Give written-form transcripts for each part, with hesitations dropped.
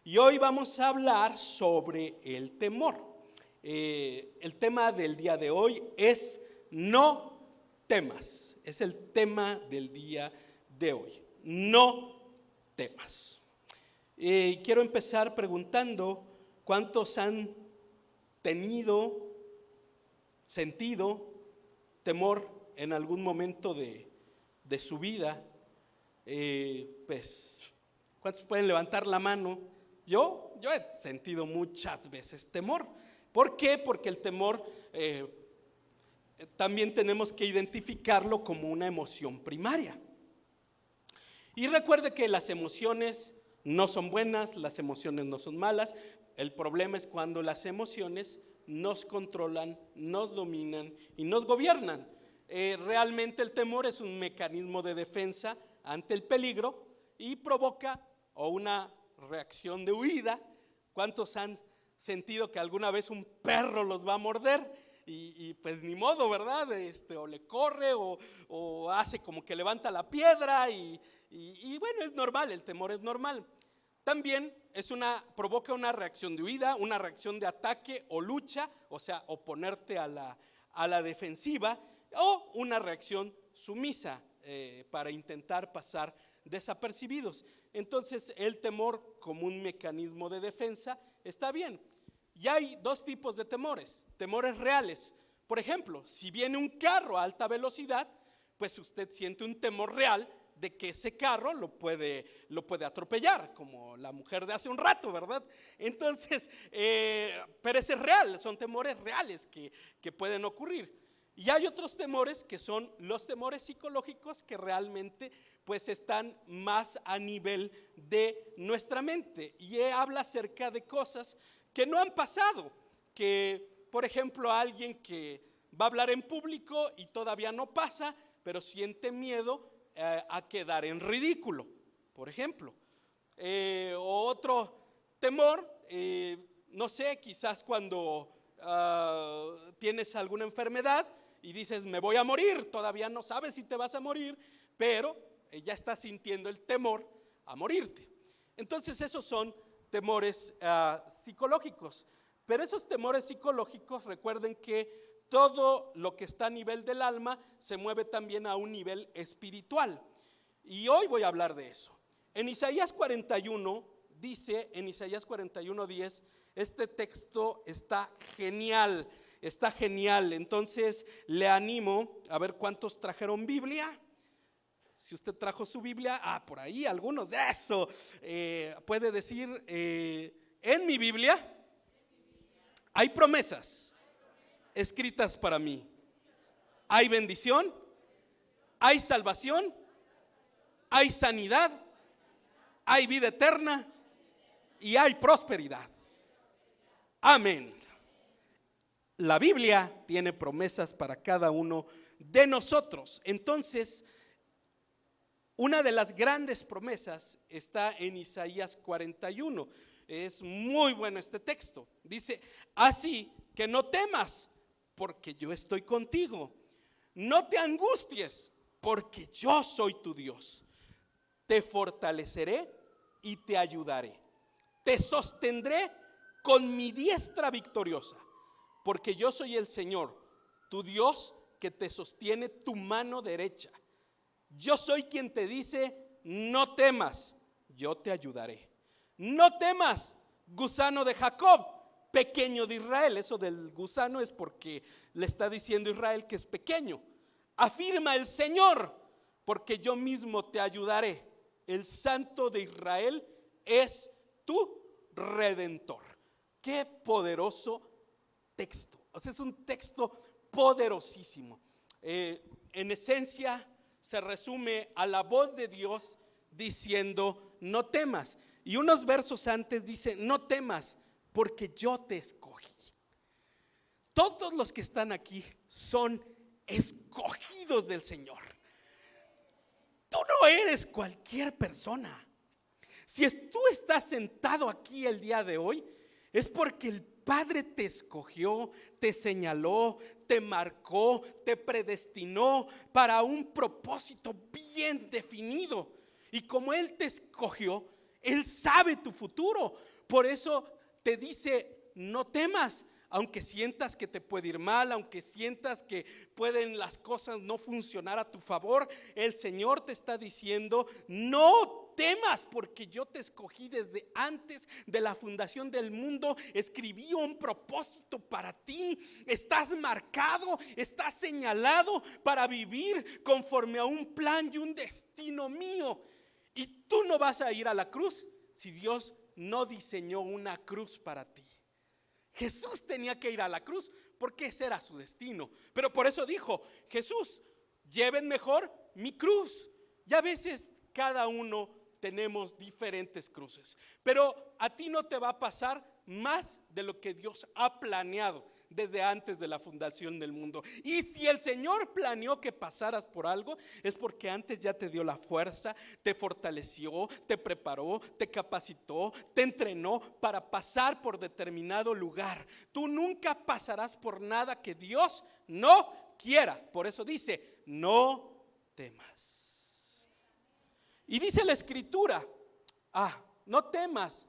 Y hoy vamos a hablar sobre el temor. El tema del día de hoy es no temas. Es el tema del día de hoy. No temas. Quiero empezar preguntando cuántos han sentido temor en algún momento de su vida. Pues, ¿cuántos pueden levantar la mano? Yo he sentido muchas veces temor. ¿Por qué? Porque el temor también tenemos que identificarlo como una emoción primaria. Y recuerde que las emociones no son buenas, las emociones no son malas. El problema es cuando las emociones nos controlan, nos dominan y nos gobiernan. Realmente el temor es un mecanismo de defensa ante el peligro y provoca una reacción de huida. ¿Cuántos han sentido que alguna vez un perro los va a morder? Y pues ni modo, ¿verdad? O le corre o hace como que levanta la piedra y bueno, es normal, el temor es normal. También provoca una reacción de huida, una reacción de ataque o lucha, o sea, oponerte a la defensiva, o una reacción sumisa para intentar pasar desapercibidos. Entonces, el temor como un mecanismo de defensa está bien. Y hay dos tipos de temores reales. Por ejemplo, si viene un carro a alta velocidad, pues usted siente un temor real de que ese carro lo puede atropellar, como la mujer de hace un rato, ¿verdad? Entonces, pero ese es real, son temores reales que pueden ocurrir. Y hay otros temores que son los temores psicológicos que realmente pues están más a nivel de nuestra mente y habla acerca de cosas que no han pasado, que por ejemplo alguien que va a hablar en público y todavía no pasa, pero siente miedo a quedar en ridículo, por ejemplo. Otro temor, no sé, quizás cuando tienes alguna enfermedad y dices me voy a morir, todavía no sabes si te vas a morir, pero ya estás sintiendo el temor a morirte. Entonces esos son temores psicológicos, pero esos temores psicológicos, recuerden que todo lo que está a nivel del alma se mueve también a un nivel espiritual. Y hoy voy a hablar de eso. En Isaías 41 dice, en Isaías 41:10, este texto está genial. Entonces le animo a ver cuántos trajeron Biblia. Si usted trajo su Biblia, por ahí algunos de eso. Puede decir, en mi Biblia hay promesas escritas para mí. Hay bendición, hay salvación, hay sanidad, hay vida eterna y hay prosperidad. Amén. La Biblia tiene promesas para cada uno de nosotros. Entonces, una de las grandes promesas está en Isaías 41. Es muy bueno este texto. Dice, así que no temas, porque yo estoy contigo. No te angusties, porque yo soy tu Dios. Te fortaleceré y te ayudaré. Te sostendré con mi diestra victoriosa, porque yo soy el Señor, tu Dios, que te sostiene tu mano derecha. Yo soy quien te dice, no temas, yo te ayudaré. No temas, gusano de Jacob, pequeño de Israel. Eso del gusano es porque le está diciendo a Israel que es pequeño. Afirma el Señor, porque yo mismo te ayudaré. El Santo de Israel es tu Redentor. Qué poderoso texto. O sea, es un texto poderosísimo. En esencia se resume a la voz de Dios diciendo, no temas. Y unos versos antes dice, no temas, porque yo te escogí. Todos los que están aquí son escogidos del Señor. Tú no eres cualquier persona. Si tú estás sentado aquí el día de hoy, es porque el Padre te escogió, te señaló, te marcó, te predestinó para un propósito bien definido. Y como Él te escogió, Él sabe tu futuro. Por eso te dice, no temas. Aunque sientas que te puede ir mal, aunque sientas que pueden las cosas no funcionar a tu favor, el Señor te está diciendo, no temas, porque yo te escogí desde antes de la fundación del mundo. Escribí un propósito para ti. Estás marcado, estás señalado para vivir conforme a un plan y un destino mío. Y tú no vas a ir a la cruz si Dios no diseñó una cruz para ti. Jesús tenía que ir a la cruz porque ese era su destino. Pero por eso dijo Jesús, lleven mejor mi cruz. Y a veces cada uno tenemos diferentes cruces, pero a ti no te va a pasar más de lo que Dios ha planeado desde antes de la fundación del mundo. Y si el Señor planeó que pasaras por algo, es porque antes ya te dio la fuerza, te fortaleció, te preparó, te capacitó, te entrenó para pasar por determinado lugar. Tú nunca pasarás por nada que Dios no quiera. Por eso dice, no temas. Y dice la Escritura, no temas,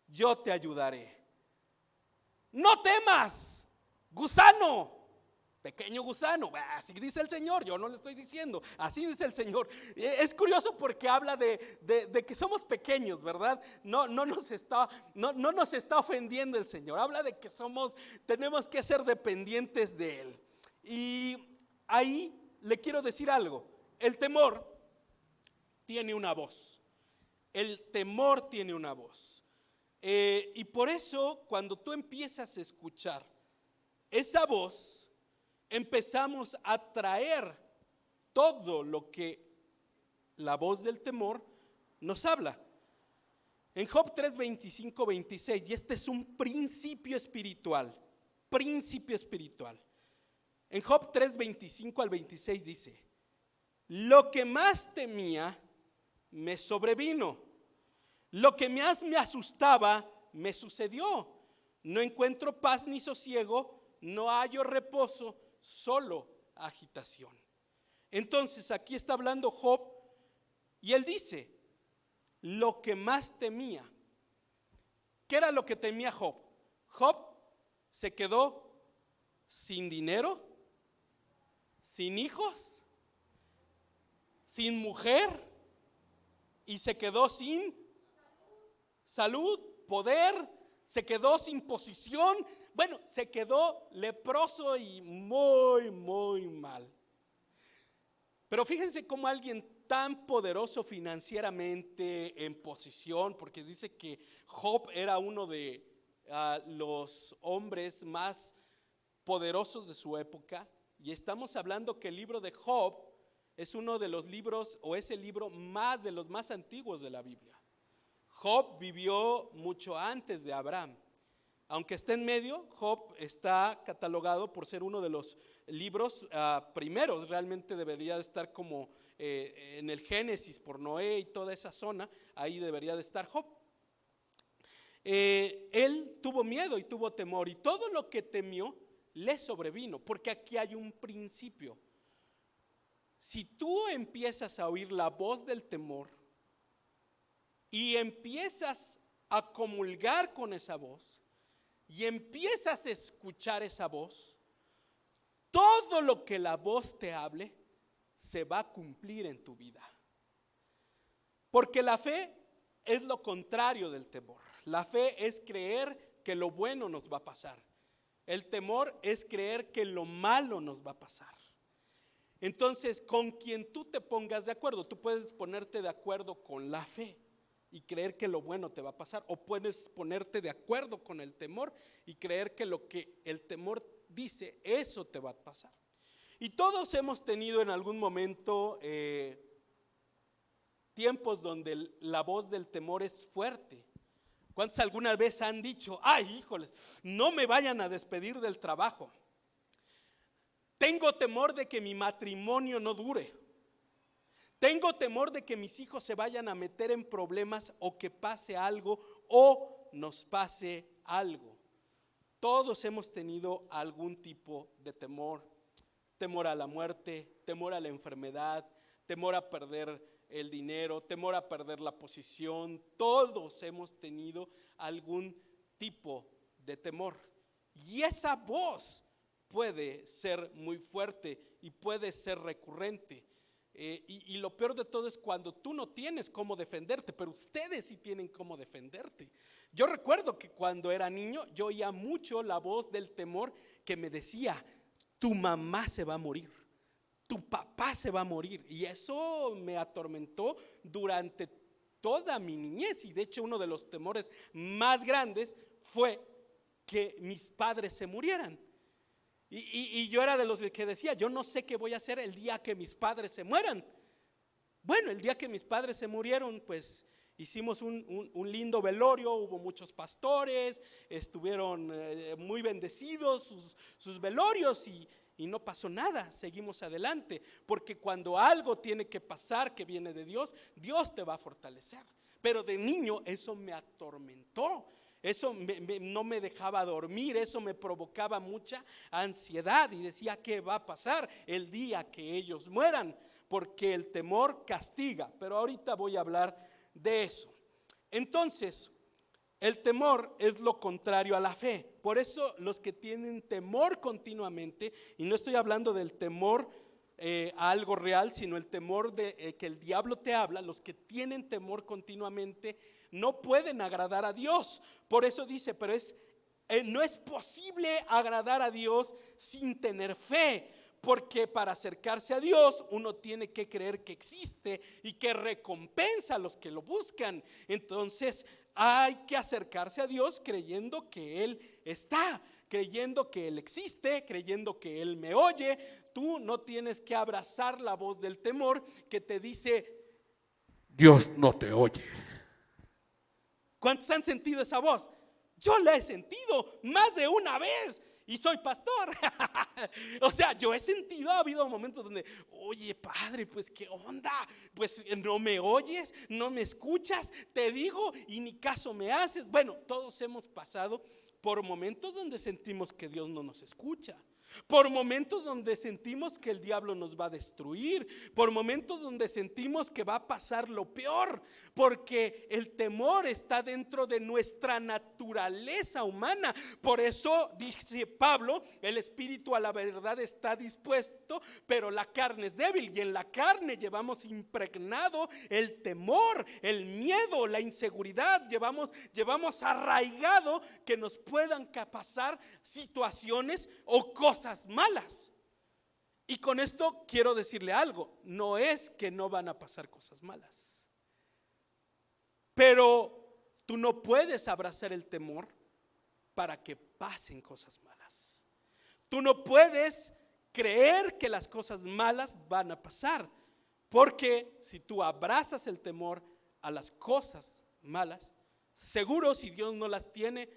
yo te ayudaré. No temas, gusano, pequeño gusano. Así dice el Señor, yo no le estoy diciendo, así dice el Señor. Es curioso porque habla de que somos pequeños, ¿verdad? No nos está ofendiendo el Señor. Habla de que tenemos que ser dependientes de Él. Y ahí le quiero decir algo. El temor tiene una voz. El temor tiene una voz. Y por eso cuando tú empiezas a escuchar esa voz, empezamos a traer todo lo que la voz del temor nos habla. En Job 3, 25, 26, y este es un principio espiritual. En Job 3, 25 al 26 dice, lo que más temía me sobrevino. Lo que más me asustaba me sucedió. No encuentro paz ni sosiego, no hallo reposo, solo agitación. Entonces aquí está hablando Job y él dice, lo que más temía. ¿Qué era lo que temía Job? Job se quedó sin dinero, sin hijos, sin mujer y se quedó sin salud, poder, se quedó sin posición. Bueno, se quedó leproso y muy, muy mal. Pero fíjense cómo alguien tan poderoso financieramente, en posición, porque dice que Job era uno de los hombres más poderosos de su época, y estamos hablando que el libro de Job es uno de los libros, o es el libro de los más antiguos de la Biblia. Job vivió mucho antes de Abraham. Aunque esté en medio, Job está catalogado por ser uno de los libros primeros. Realmente debería de estar como en el Génesis por Noé y toda esa zona. Ahí debería de estar Job. Él tuvo miedo y tuvo temor, y todo lo que temió le sobrevino, porque aquí hay un principio. Si tú empiezas a oír la voz del temor y empiezas a comulgar con esa voz y empiezas a escuchar esa voz, todo lo que la voz te hable se va a cumplir en tu vida. Porque la fe es lo contrario del temor. La fe es creer que lo bueno nos va a pasar. El temor es creer que lo malo nos va a pasar. Entonces, con quien tú te pongas de acuerdo, tú puedes ponerte de acuerdo con la fe y creer que lo bueno te va a pasar, o puedes ponerte de acuerdo con el temor y creer que lo que el temor dice, eso te va a pasar. Y todos hemos tenido en algún momento tiempos donde la voz del temor es fuerte. ¿Cuántos alguna vez han dicho, ay, híjoles, no me vayan a despedir del trabajo? Tengo temor de que mi matrimonio no dure. Tengo temor de que mis hijos se vayan a meter en problemas, o que pase algo, o nos pase algo. Todos hemos tenido algún tipo de temor. Temor a la muerte, temor a la enfermedad, temor a perder el dinero, temor a perder la posición. Todos hemos tenido algún tipo de temor. Y esa voz puede ser muy fuerte y puede ser recurrente. Y lo peor de todo es cuando tú no tienes cómo defenderte, pero ustedes sí tienen cómo defenderte. Yo recuerdo que cuando era niño yo oía mucho la voz del temor que me decía: tu mamá se va a morir, tu papá se va a morir. Y eso me atormentó durante toda mi niñez. Y de hecho uno de los temores más grandes fue que mis padres se murieran. Y yo era de los que decía: yo no sé qué voy a hacer el día que mis padres se mueran. Bueno, el día que mis padres se murieron, pues hicimos un lindo velorio, hubo muchos pastores, estuvieron muy bendecidos sus velorios y no pasó nada, seguimos adelante, porque cuando algo tiene que pasar que viene de Dios, Dios te va a fortalecer. Pero de niño eso me atormentó. Eso no me dejaba dormir, eso me provocaba mucha ansiedad y decía: ¿qué va a pasar el día que ellos mueran? Porque el temor castiga, pero ahorita voy a hablar de eso. Entonces, el temor es lo contrario a la fe. Por eso los que tienen temor continuamente, y no estoy hablando del temor a algo real, sino el temor de que el diablo te habla, los que tienen temor continuamente no pueden agradar a Dios. Por eso dice: pero no es posible agradar a Dios sin tener fe, porque para acercarse a Dios uno tiene que creer que existe y que recompensa a los que lo buscan. Entonces hay que acercarse a Dios creyendo que Él está, creyendo que Él existe, creyendo que Él me oye. Tú no tienes que abrazar la voz del temor que te dice: Dios no te oye. ¿Cuántos han sentido esa voz? Yo la he sentido más de una vez y soy pastor. O sea, yo he sentido, ha habido momentos donde: oye, padre, pues qué onda, pues no me oyes, no me escuchas, te digo y ni caso me haces. Bueno, todos hemos pasado por momentos donde sentimos que Dios no nos escucha, por momentos donde sentimos que el diablo nos va a destruir, por momentos donde sentimos que va a pasar lo peor, porque el temor está dentro de nuestra naturaleza humana. Por eso dice Pablo: el espíritu a la verdad está dispuesto, pero la carne es débil. Y en la carne llevamos impregnado el temor, el miedo, la inseguridad, llevamos arraigado que nos puedan pasar situaciones o cosas malas. Y con esto quiero decirle algo: no es que no van a pasar cosas malas, pero tú no puedes abrazar el temor para que pasen cosas malas. Tú no puedes creer que las cosas malas van a pasar, porque si tú abrazas el temor a las cosas malas, seguro, si Dios no las tiene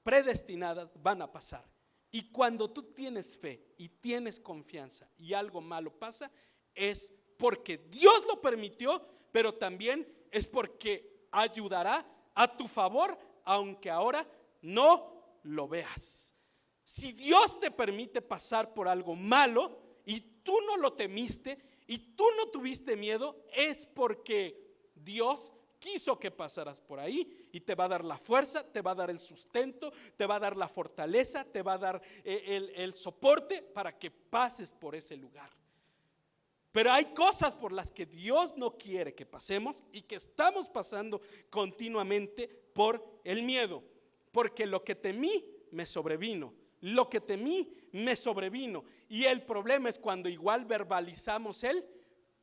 predestinadas, van a pasar. Y cuando tú tienes fe y tienes confianza y algo malo pasa, es porque Dios lo permitió, pero también es porque ayudará a tu favor, aunque ahora no lo veas. Si Dios te permite pasar por algo malo y tú no lo temiste y tú no tuviste miedo, es porque Dios quiso que pasaras por ahí y te va a dar la fuerza, te va a dar el sustento, te va a dar la fortaleza, te va a dar el soporte para que pases por ese lugar. Pero hay cosas por las que Dios no quiere que pasemos y que estamos pasando continuamente por el miedo, porque lo que temí me sobrevino, lo que temí me sobrevino. Y el problema es cuando igual verbalizamos el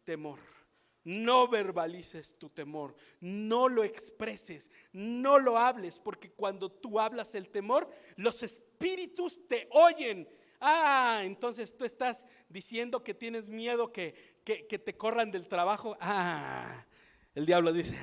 temor. No verbalices tu temor, no lo expreses, no lo hables, porque cuando tú hablas el temor, los espíritus te oyen. Entonces tú estás diciendo que tienes miedo que te corran del trabajo. El diablo dice: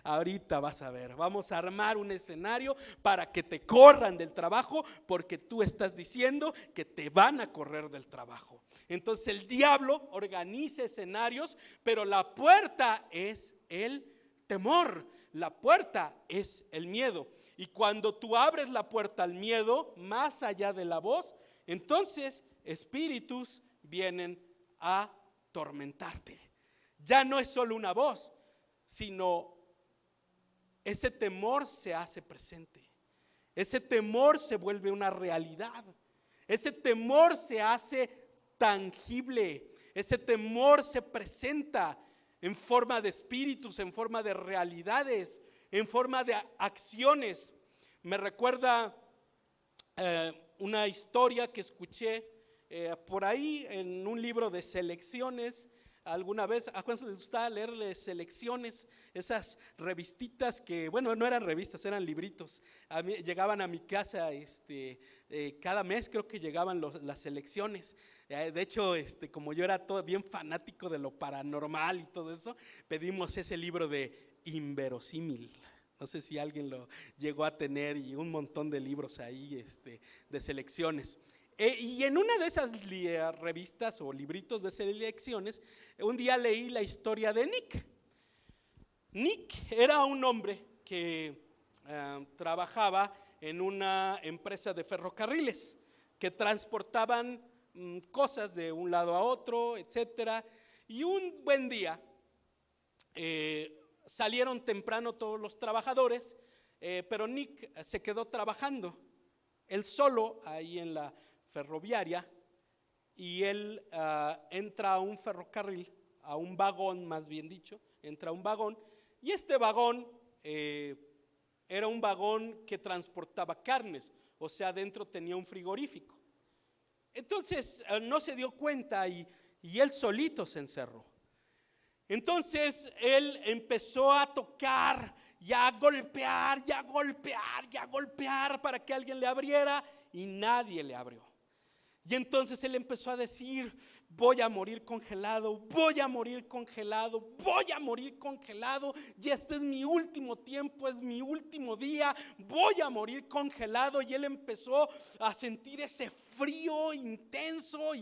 ahorita vas a ver, vamos a armar un escenario para que te corran del trabajo, porque tú estás diciendo que te van a correr del trabajo. Entonces el diablo organiza escenarios, pero la puerta es el temor, la puerta es el miedo. Y cuando tú abres la puerta al miedo, más allá de la voz, entonces espíritus vienen a atormentarte. ya no es solo una voz, sino ese temor se hace presente. Ese temor se vuelve una realidad. Ese temor se hace tangible. Ese temor se presenta en forma de espíritus, en forma de realidades, en forma de acciones. Me recuerda una historia que escuché por ahí en un libro de selecciones. Alguna vez, ¿a cuántos les gustaba leerles selecciones? Esas revistitas que, bueno, no eran revistas, eran libritos. Llegaban a mi casa cada mes, creo que llegaban las selecciones. De hecho, como yo era todo bien fanático de lo paranormal y todo eso, pedimos ese libro de Inverosímil. No sé si alguien lo llegó a tener, y un montón de libros ahí de selecciones. Y en una de esas revistas o libritos de selecciones, un día leí la historia de Nick. Nick era un hombre que trabajaba en una empresa de ferrocarriles que transportaban cosas de un lado a otro, etcétera. Y un buen día salieron temprano todos los trabajadores, pero Nick se quedó trabajando él solo ahí en la ferroviaria, y él entra a un ferrocarril, a un vagón más bien dicho, entra a un vagón, y este vagón era un vagón que transportaba carnes, o sea, dentro tenía un frigorífico. Entonces no se dio cuenta y él solito se encerró. Entonces él empezó a tocar y a golpear, y a golpear, y a golpear para que alguien le abriera, y nadie le abrió. Y entonces él empezó a decir: voy a morir congelado, voy a morir congelado, voy a morir congelado, y este es mi último tiempo, es mi último día, voy a morir congelado. Y él empezó a sentir ese frío intenso,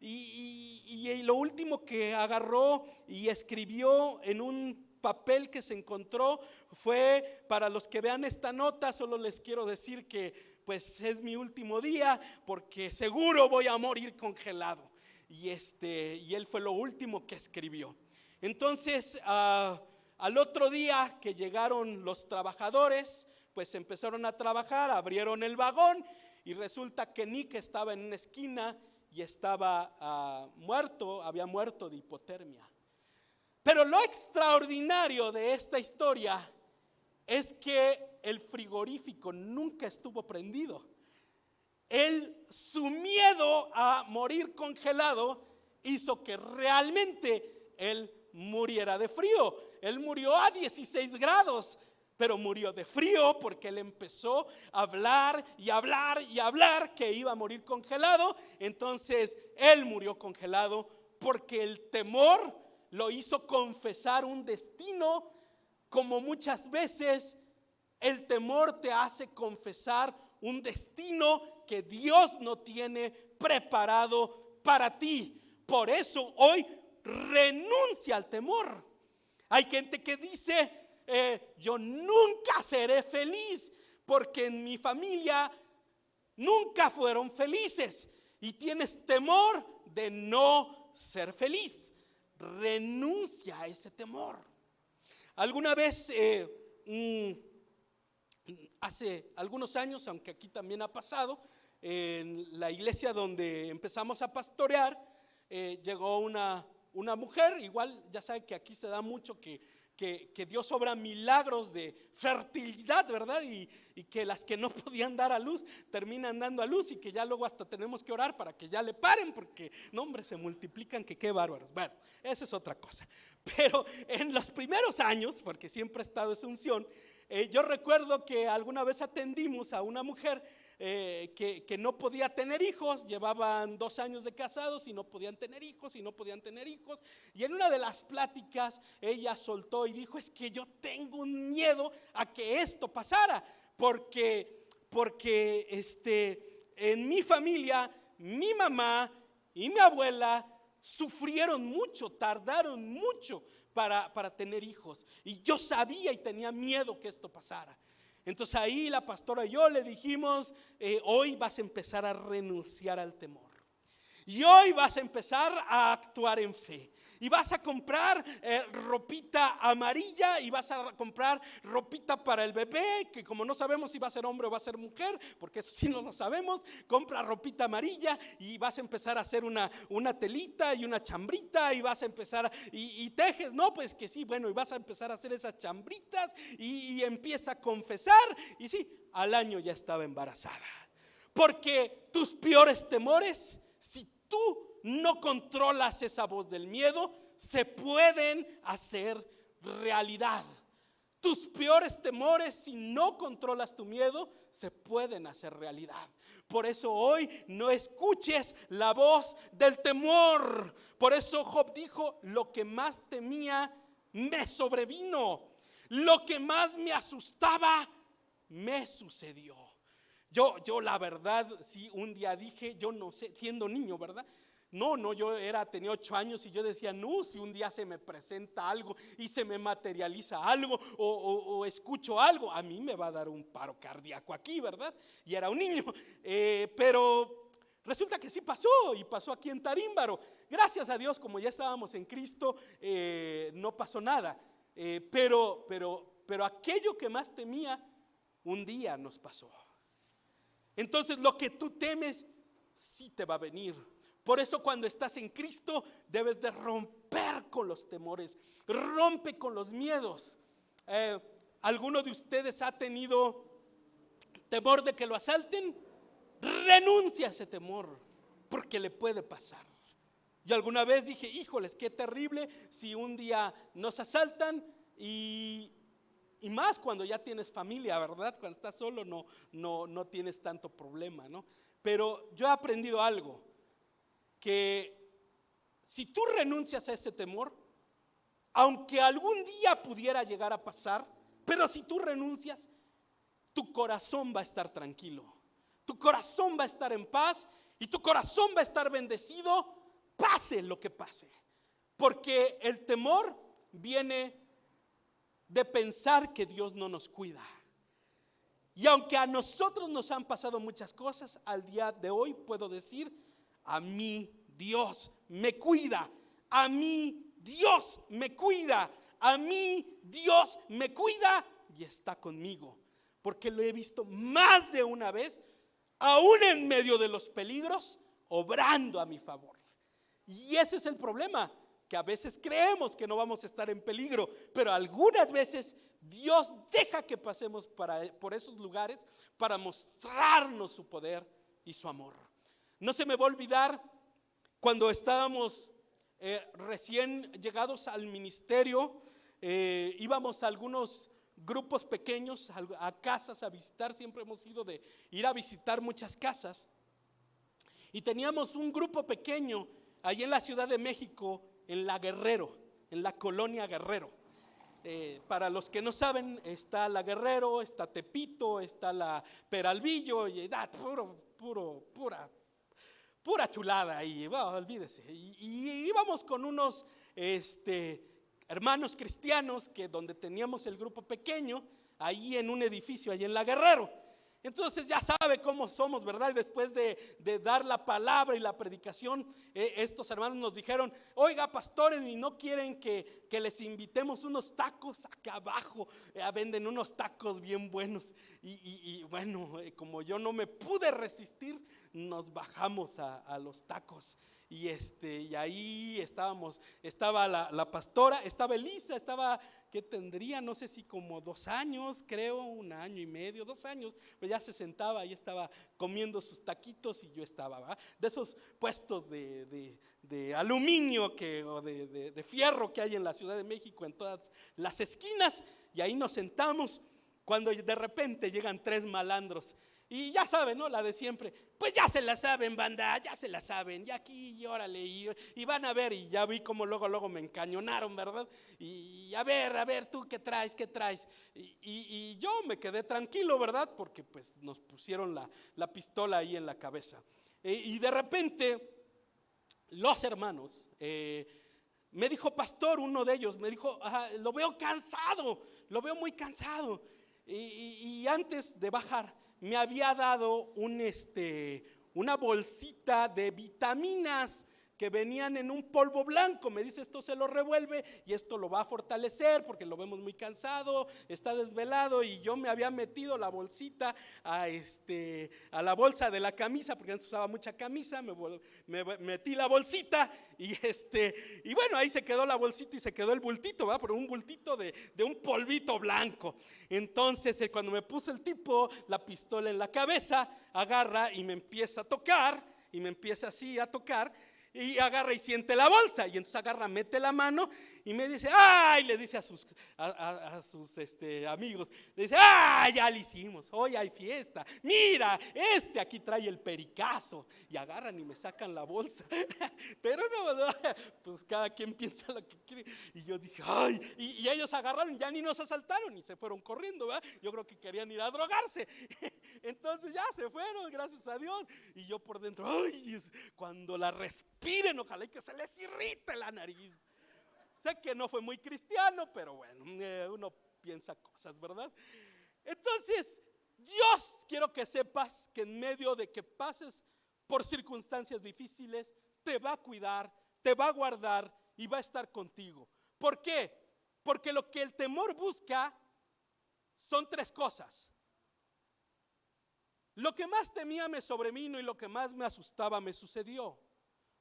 y lo último que agarró y escribió en un papel que se encontró fue: para los que vean esta nota, solo les quiero decir que pues es mi último día, porque seguro voy a morir congelado. Y él fue lo último que escribió. Entonces al otro día que llegaron los trabajadores, pues empezaron a trabajar, abrieron el vagón, y resulta que Nick estaba en una esquina y estaba muerto, había muerto de hipotermia. Pero lo extraordinario de esta historia es que el frigorífico nunca estuvo prendido. Su miedo a morir congelado hizo que realmente él muriera de frío. Él murió a 16 grados, pero murió de frío porque él empezó a hablar y hablar y hablar que iba a morir congelado. Entonces él murió congelado porque el temor lo hizo confesar un destino, como muchas veces el temor te hace confesar un destino que Dios no tiene preparado para ti. Por eso hoy renuncia al temor. Hay gente que dice: yo nunca seré feliz porque en mi familia nunca fueron felices, y tienes temor de no ser feliz. Renuncia a ese temor. Alguna vez hace algunos años, aunque aquí también ha pasado, en la iglesia donde empezamos a pastorear, llegó una mujer. Igual ya saben que aquí se da mucho que Dios obra milagros de fertilidad, ¿verdad? Y que las que no podían dar a luz terminan dando a luz, y que ya luego hasta tenemos que orar para que ya le paren, porque no, hombre, se multiplican, que qué bárbaros. Bueno, eso es otra cosa. Pero en los primeros años, porque siempre ha estado esa unción, yo recuerdo que alguna vez atendimos a una mujer que no podía tener hijos. Llevaban 2 años de casados y no podían tener hijos, y en una de las pláticas ella soltó y dijo: es que yo tengo un miedo a que esto pasara, porque en mi familia, mi mamá y mi abuela sufrieron mucho, tardaron mucho para tener hijos, y yo sabía y tenía miedo que esto pasara. Entonces ahí la pastora y yo le dijimos: hoy vas a empezar a renunciar al temor, y hoy vas a empezar a actuar en fe, Y vas a comprar ropita amarilla y vas a comprar ropita para el bebé, que como no sabemos si va a ser hombre o va a ser mujer, porque eso sí no lo sabemos, compra ropita amarilla y vas a empezar a hacer una telita y una chambrita y vas a empezar y tejes, no, pues que sí, bueno, y vas a empezar a hacer esas chambritas y empieza a confesar y sí, al año ya estaba embarazada. Porque tus peores temores, si tú no controlas esa voz del miedo, se pueden hacer realidad. Tus peores temores, si no controlas tu miedo, se pueden hacer realidad. Por eso hoy no escuches la voz del temor. Por eso Job dijo: lo que más temía me sobrevino, lo que más me asustaba me sucedió. Yo la verdad, sí, un día dije, yo no sé, siendo niño, ¿verdad? No, yo tenía 8 años y yo decía, no, si un día se me presenta algo y se me materializa algo o escucho algo, a mí me va a dar un paro cardíaco aquí, ¿verdad? Y era un niño, pero resulta que sí pasó, y pasó aquí en Tarímbaro. Gracias a Dios, como ya estábamos en Cristo, no pasó nada, pero aquello que más temía, un día nos pasó. Entonces lo que tú temes sí te va a venir. Por eso cuando estás en Cristo debes de romper con los temores, rompe con los miedos. ¿Alguno de ustedes ha tenido temor de que lo asalten? Renuncia a ese temor, porque le puede pasar. Yo alguna vez dije, híjoles, qué terrible si un día nos asaltan y más cuando ya tienes familia, ¿verdad? Cuando estás solo no tienes tanto problema, ¿no? Pero yo he aprendido algo, que si tú renuncias a ese temor, aunque algún día pudiera llegar a pasar, pero si tú renuncias, tu corazón va a estar tranquilo, tu corazón va a estar en paz y tu corazón va a estar bendecido, pase lo que pase. Porque el temor viene de pensar que Dios no nos cuida. Y aunque a nosotros nos han pasado muchas cosas, al día de hoy puedo decir: a mí Dios me cuida, a mí Dios me cuida, a mí Dios me cuida y está conmigo. Porque lo he visto más de una vez, aún en medio de los peligros, obrando a mi favor. Y ese es el problema, que a veces creemos que no vamos a estar en peligro, pero algunas veces Dios deja que pasemos por esos lugares para mostrarnos su poder y su amor. No se me va a olvidar cuando estábamos recién llegados al ministerio, íbamos a algunos grupos pequeños, a casas a visitar. Siempre hemos ido de ir a visitar muchas casas, y teníamos un grupo pequeño allí en la Ciudad de México, en la Guerrero, en la colonia Guerrero. Para los que no saben, está la Guerrero, está Tepito, está la Peralvillo, y pura chulada ahí, bueno, olvídese. Y íbamos con unos hermanos cristianos, que donde teníamos el grupo pequeño, ahí en un edificio, ahí en la Guerrero. Entonces ya sabe cómo somos, ¿verdad? Y después de dar la palabra y la predicación, estos hermanos nos dijeron: oiga, pastores, ¿y no quieren que les invitemos unos tacos acá abajo? Venden unos tacos bien buenos. Y bueno, como yo no me pude resistir, nos bajamos a los tacos. Y ahí estaba la pastora, estaba Elisa, ¿qué tendría? No sé si como 2 años, creo, 1 año y medio, 2 años, pues ya se sentaba y estaba comiendo sus taquitos, y yo estaba, ¿verdad? De esos puestos de aluminio o de fierro que hay en la Ciudad de México, en todas las esquinas, y ahí nos sentamos, cuando de repente llegan 3 malandros. Y ya saben, ¿no? La de siempre. Pues ya se la saben, banda, ya se la saben. Y aquí, y órale, y van a ver. Y ya vi como luego me encañonaron, ¿verdad? Y a ver, ¿tú qué traes? Y yo me quedé tranquilo, ¿verdad? Porque pues nos pusieron la pistola ahí en la cabeza. Y de repente, los hermanos, me dijo, pastor, uno de ellos, me dijo: lo veo cansado, lo veo muy cansado. Y antes de bajar, me había dado una bolsita de vitaminas que venían en un polvo blanco. Me dice, esto se lo revuelve y esto lo va a fortalecer porque lo vemos muy cansado, está desvelado. Y yo me había metido la bolsita a la bolsa de la camisa, porque antes usaba mucha camisa. Me metí la bolsita y bueno, ahí se quedó la bolsita y se quedó el bultito, ¿verdad? Pero un bultito de un polvito blanco. Entonces cuando me puso el tipo la pistola en la cabeza, agarra y me empieza a tocar, y me empieza así a tocar, y agarra y siente la bolsa, y entonces agarra, mete la mano y me dice, ¡ay! Le dice a sus amigos, le dice, ¡ay! Ya lo hicimos, hoy hay fiesta, mira, aquí trae el pericazo, y agarran y me sacan la bolsa. Pero no, pues cada quien piensa lo que quiere. Y yo dije, ¡ay! Y ellos agarraron, ya ni nos asaltaron y se fueron corriendo, ¿verdad? Yo creo que querían ir a drogarse. Entonces ya se fueron, gracias a Dios. Y yo por dentro, ¡ay! Cuando la respiren, ojalá y que se les irrite la nariz. Sé que no fue muy cristiano, pero bueno, uno piensa cosas, ¿verdad? Entonces, Dios, quiero que sepas que en medio de que pases por circunstancias difíciles, te va a cuidar, te va a guardar y va a estar contigo. ¿Por qué? Porque lo que el temor busca son tres cosas. Lo que más temía me sobrevino y lo que más me asustaba me sucedió.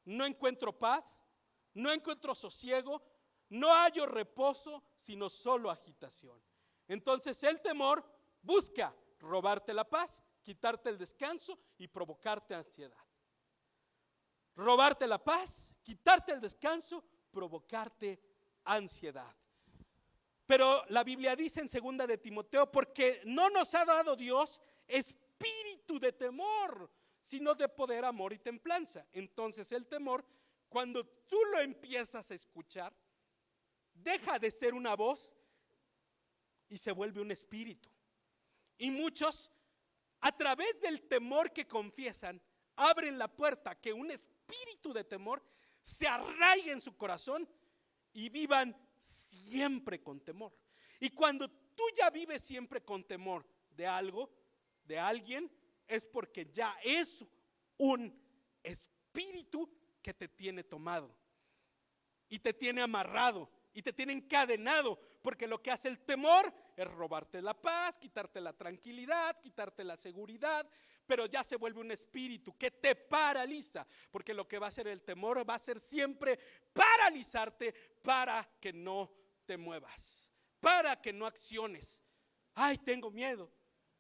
No encuentro paz, no encuentro sosiego, no hallo reposo, sino solo agitación. Entonces el temor busca robarte la paz, quitarte el descanso y provocarte ansiedad. Robarte la paz, quitarte el descanso, provocarte ansiedad. Pero la Biblia dice en 2 de Timoteo, porque no nos ha dado Dios espíritu de temor, sino de poder, amor y templanza. Entonces el temor, cuando tú lo empiezas a escuchar, deja de ser una voz y se vuelve un espíritu. Y muchos, a través del temor que confiesan, abren la puerta que un espíritu de temor se arraigue en su corazón y vivan siempre con temor. Y cuando tú ya vives siempre con temor de algo, de alguien, es porque ya es un espíritu que te tiene tomado y te tiene amarrado y te tiene encadenado, porque lo que hace el temor es robarte la paz, quitarte la tranquilidad, quitarte la seguridad, pero ya se vuelve un espíritu que te paraliza, porque lo que va a hacer el temor va a ser siempre paralizarte para que no te muevas, para que no acciones. Ay, tengo miedo,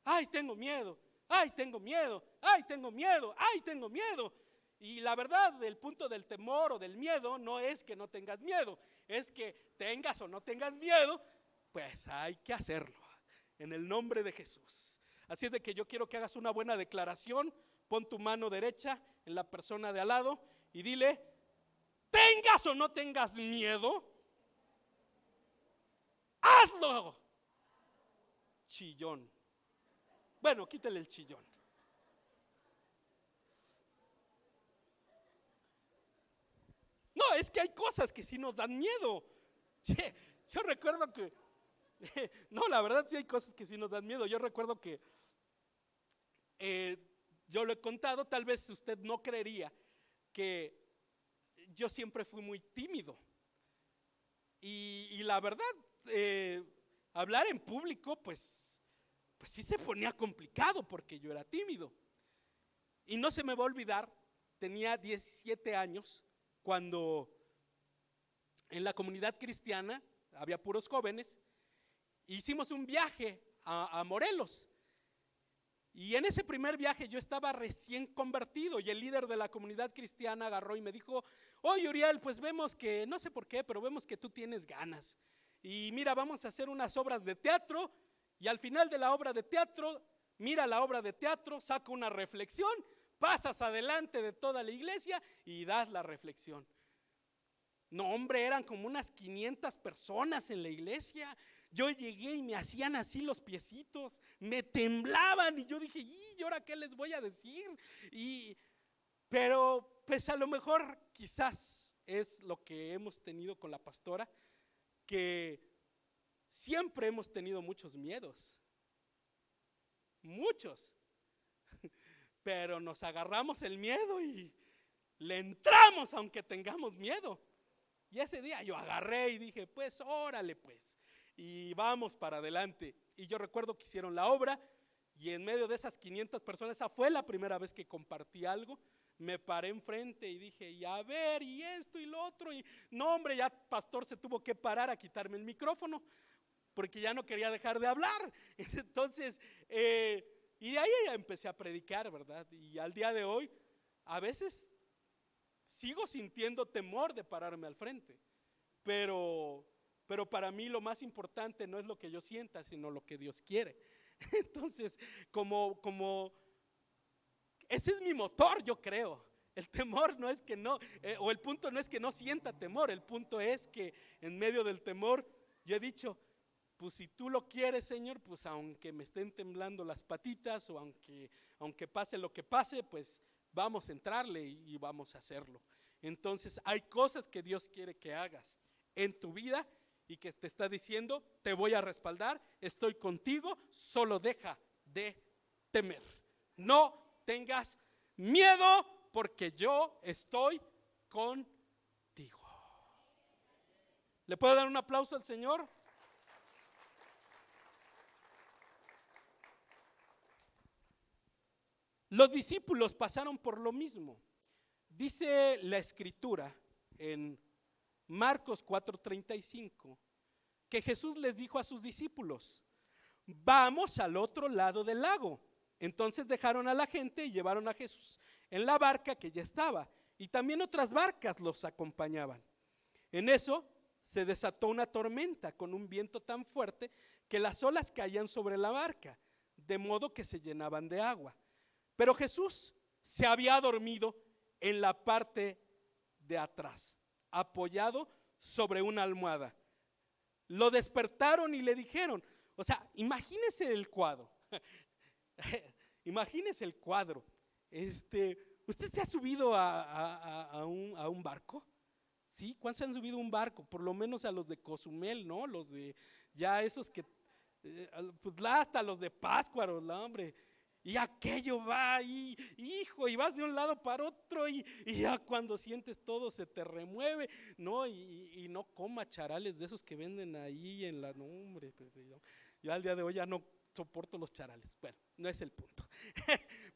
ay, tengo miedo, ay, tengo miedo, ay, tengo miedo, ay, tengo miedo. Y la verdad, el punto del temor o del miedo no es que no tengas miedo, es que tengas o no tengas miedo, pues hay que hacerlo en el nombre de Jesús. Así es de que yo quiero que hagas una buena declaración. Pon tu mano derecha en la persona de al lado y dile, tengas o no tengas miedo, hazlo. Chillón. Bueno, quítale el chillón. No, es que hay cosas que sí nos dan miedo. Yo recuerdo que, no, la verdad sí hay cosas que sí nos dan miedo. Yo recuerdo que, yo lo he contado, tal vez usted no creería que yo siempre fui muy tímido. Y la verdad, hablar en público, pues sí se ponía complicado porque yo era tímido. Y no se me va a olvidar, tenía 17 años, cuando en la comunidad cristiana había puros jóvenes, hicimos un viaje a Morelos. Y en ese primer viaje yo estaba recién convertido y el líder de la comunidad cristiana agarró y me dijo, oye Uriel, pues vemos que, no sé por qué, pero vemos que tú tienes ganas. Y mira, vamos a hacer unas obras de teatro y al final de la obra de teatro, mira la obra de teatro, saca una reflexión, pasas adelante de toda la iglesia y das la reflexión. No, hombre, eran como unas 500 personas en la iglesia. Yo llegué y me hacían así los piecitos, me temblaban y yo dije, ¿y ahora qué les voy a decir? Pero pues a lo mejor quizás es lo que hemos tenido con la pastora, que siempre hemos tenido muchos miedos, muchos, pero nos agarramos el miedo y le entramos aunque tengamos miedo. Y ese día yo agarré y dije, pues órale pues, y vamos para adelante. Y yo recuerdo que hicieron la obra y en medio de esas 500 personas, esa fue la primera vez que compartí algo. Me paré enfrente y dije, y a ver, y esto y lo otro, y no hombre, ya pastor se tuvo que parar a quitarme el micrófono, porque ya no quería dejar de hablar. Entonces, y de ahí ya empecé a predicar, ¿verdad? Y al día de hoy, a veces sigo sintiendo temor de pararme al frente, pero para mí lo más importante no es lo que yo sienta, sino lo que Dios quiere. Entonces, como ese es mi motor, yo creo. El temor no es que no, o el punto no es que no sienta temor, el punto es que en medio del temor yo he dicho, pues si tú lo quieres, Señor, pues aunque me estén temblando las patitas o aunque pase lo que pase, pues vamos a entrarle y vamos a hacerlo. Entonces hay cosas que Dios quiere que hagas en tu vida y que te está diciendo, te voy a respaldar, estoy contigo, solo deja de temer. No tengas miedo porque yo estoy contigo. ¿Le puedo dar un aplauso al Señor? Los discípulos pasaron por lo mismo. Dice la escritura en Marcos 4:35 que Jesús les dijo a sus discípulos, vamos al otro lado del lago. Entonces dejaron a la gente y llevaron a Jesús en la barca que ya estaba, y también otras barcas los acompañaban. En eso se desató una tormenta con un viento tan fuerte que las olas caían sobre la barca, de modo que se llenaban de agua. Pero Jesús se había dormido en la parte de atrás, apoyado sobre una almohada. Lo despertaron y le dijeron, o sea, imagínese el cuadro. Imagínese el cuadro. ¿Usted se ha subido a un barco? ¿Sí? ¿Cuántos se han subido a un barco? Por lo menos a los de Cozumel, ¿no? Los de ya esos que, pues hasta los de Pátzcuaro, ¿no, hombre? Y aquello va ahí, hijo, y vas de un lado para otro y ya cuando sientes todo se te remueve, ¿no? Y no coma charales de esos que venden ahí en la, no, hombre, yo al día de hoy ya no soporto los charales. Bueno, no es el punto.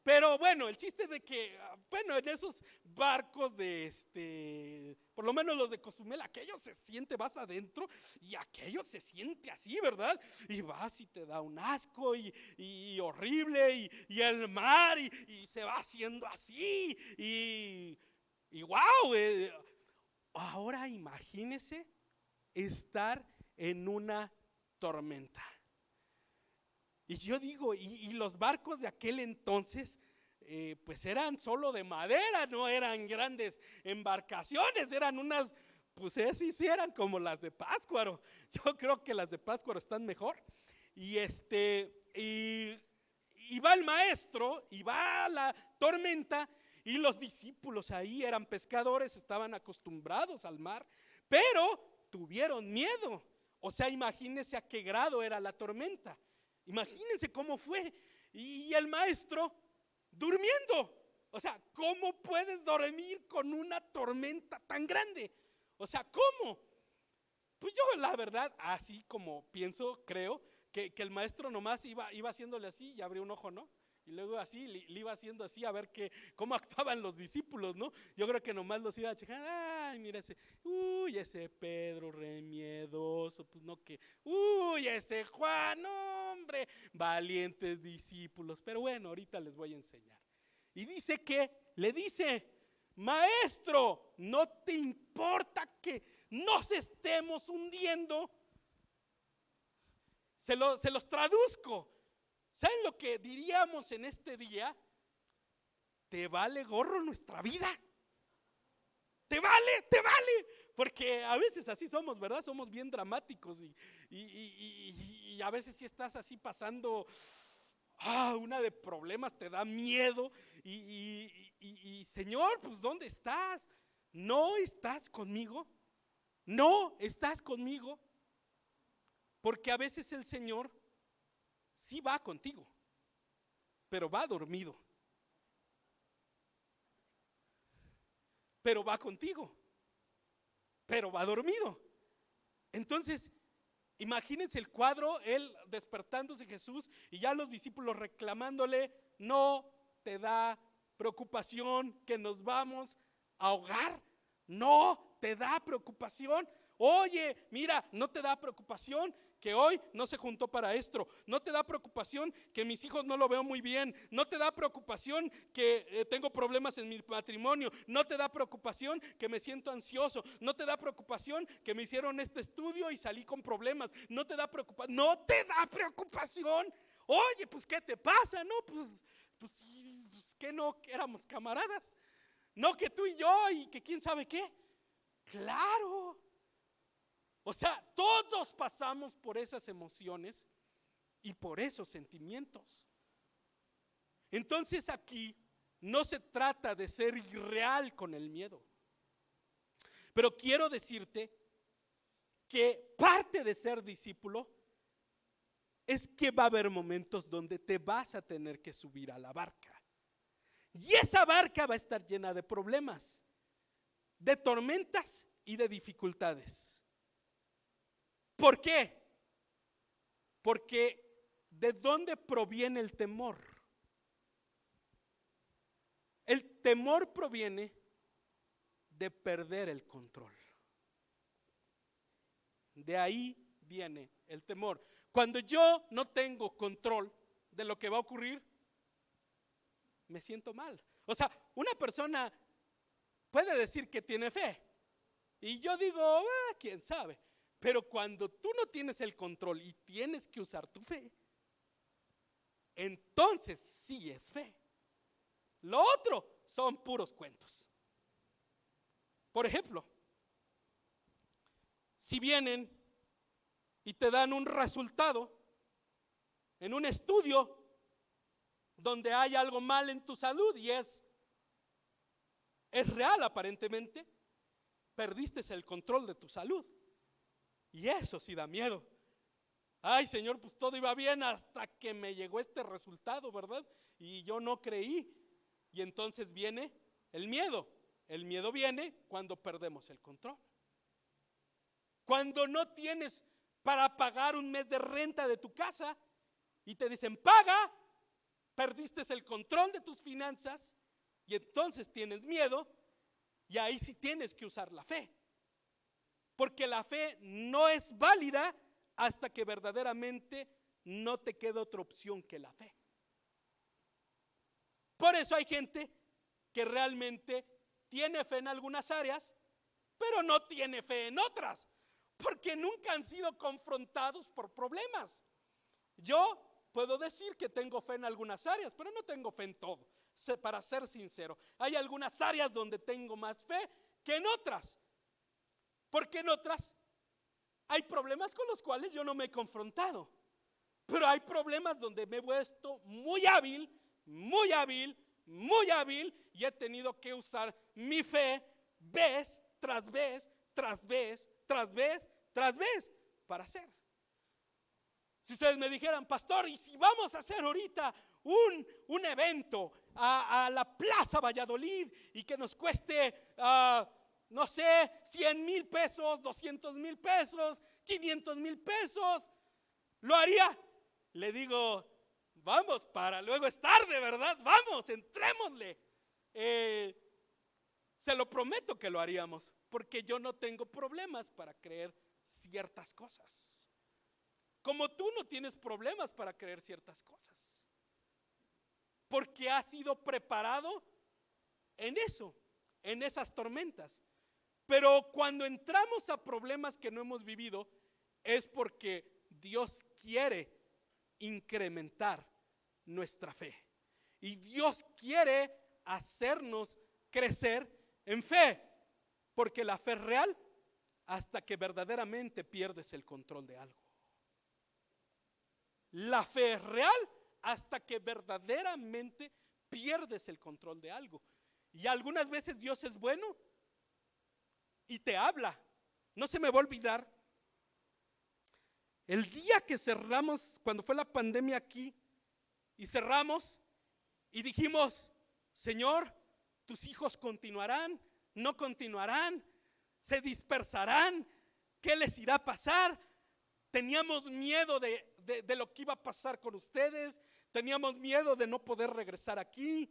Pero bueno, el chiste de que, bueno, en esos barcos de por lo menos los de Cozumel, aquello se siente, vas adentro y aquello se siente así, ¿verdad? Y vas y te da un asco y horrible y el mar y se va haciendo así y wow, ahora imagínese estar en una tormenta. Y yo digo, y los barcos de aquel entonces, pues eran solo de madera, no eran grandes embarcaciones, eran unas, pues sí eran como las de Pátzcuaro. Yo creo que las de Pátzcuaro están mejor. Y va el maestro, y va la tormenta, y los discípulos ahí eran pescadores, estaban acostumbrados al mar, pero tuvieron miedo. O sea, imagínense a qué grado era la tormenta. Imagínense cómo fue. Y el maestro durmiendo. O sea, ¿cómo puedes dormir con una tormenta tan grande? O sea, ¿cómo? Pues yo la verdad, así como pienso, creo que el maestro nomás iba haciéndole así y abrió un ojo, ¿no? Y luego así, le iba haciendo así a ver cómo actuaban los discípulos, ¿no? Yo creo que nomás los iba a checar, ay, mira ese Pedro re miedoso, pues no que, ese Juan, hombre, valientes discípulos. Pero bueno, ahorita les voy a enseñar. Y dice que, le dice, maestro, ¿no te importa que nos estemos hundiendo? Se los traduzco. ¿Saben lo que diríamos en este día? ¿Te vale gorro nuestra vida? ¿Te vale? Porque a veces así somos, ¿verdad? Somos bien dramáticos y a veces si estás así pasando una de problemas, te da miedo y Señor, pues ¿dónde estás? ¿No estás conmigo? ¿No estás conmigo? Porque a veces el Señor sí va contigo, pero va dormido. pero va contigo, pero va dormido. Entonces, imagínense el cuadro, él despertándose Jesús y ya los discípulos reclamándole: no te da preocupación que nos vamos a ahogar, no te da preocupación. Oye, mira, no te da preocupación que hoy no se juntó para esto, no te da preocupación que mis hijos no lo veo muy bien, no te da preocupación que tengo problemas en mi matrimonio, no te da preocupación que me siento ansioso, no te da preocupación que me hicieron este estudio y salí con problemas, no te da preocupación, Oye, pues ¿qué te pasa? No, pues que no éramos camaradas, no que tú y yo y que quién sabe qué. Claro. O sea, todos pasamos por esas emociones y por esos sentimientos. Entonces aquí no se trata de ser irreal con el miedo. Pero quiero decirte que parte de ser discípulo es que va a haber momentos donde te vas a tener que subir a la barca. Y esa barca va a estar llena de problemas, de tormentas y de dificultades. ¿Por qué? Porque ¿de dónde proviene el temor? El temor proviene de perder el control. De ahí viene el temor. Cuando yo no tengo control de lo que va a ocurrir, me siento mal. O sea, una persona puede decir que tiene fe y yo digo, quién sabe. Pero cuando tú no tienes el control y tienes que usar tu fe, entonces sí es fe. Lo otro son puros cuentos. Por ejemplo, si vienen y te dan un resultado en un estudio donde hay algo mal en tu salud y es real aparentemente, perdiste el control de tu salud. Y eso sí da miedo. Ay, Señor, pues todo iba bien hasta que me llegó este resultado, ¿verdad? Y yo no creí. Y entonces viene el miedo. El miedo viene cuando perdemos el control. Cuando no tienes para pagar un mes de renta de tu casa y te dicen paga, perdiste el control de tus finanzas y entonces tienes miedo y ahí sí tienes que usar la fe. Porque la fe no es válida hasta que verdaderamente no te queda otra opción que la fe. Por eso hay gente que realmente tiene fe en algunas áreas, pero no tiene fe en otras, porque nunca han sido confrontados por problemas. Yo puedo decir que tengo fe en algunas áreas, pero no tengo fe en todo, para ser sincero. Hay algunas áreas donde tengo más fe que en otras. Porque en otras hay problemas con los cuales yo no me he confrontado. Pero hay problemas donde me he puesto muy hábil y he tenido que usar mi fe vez tras vez para hacer. Si ustedes me dijeran, pastor, ¿y si vamos a hacer ahorita un evento a la Plaza Valladolid y que nos cueste no sé, 100,000 pesos, 200,000 pesos, 500,000 pesos, ¿lo haría? Le digo, vamos, para luego es tarde, ¿verdad? Vamos, entrémosle. Se lo prometo que lo haríamos, porque yo no tengo problemas para creer ciertas cosas. Como tú no tienes problemas para creer ciertas cosas, porque has sido preparado en eso, en esas tormentas. Pero cuando entramos a problemas que no hemos vivido, es porque Dios quiere incrementar nuestra fe. Y Dios quiere hacernos crecer en fe, porque la fe es real hasta que verdaderamente pierdes el control de algo. La fe es real hasta que verdaderamente pierdes el control de algo. Y algunas veces Dios es bueno y te habla. No se me va a olvidar el día que cerramos, cuando fue la pandemia aquí, y cerramos y dijimos, Señor, tus hijos continuarán, ¿No continuarán? ¿Se dispersarán? ¿Qué les irá a pasar? Teníamos miedo de lo que iba a pasar con ustedes. Teníamos miedo de no poder regresar aquí.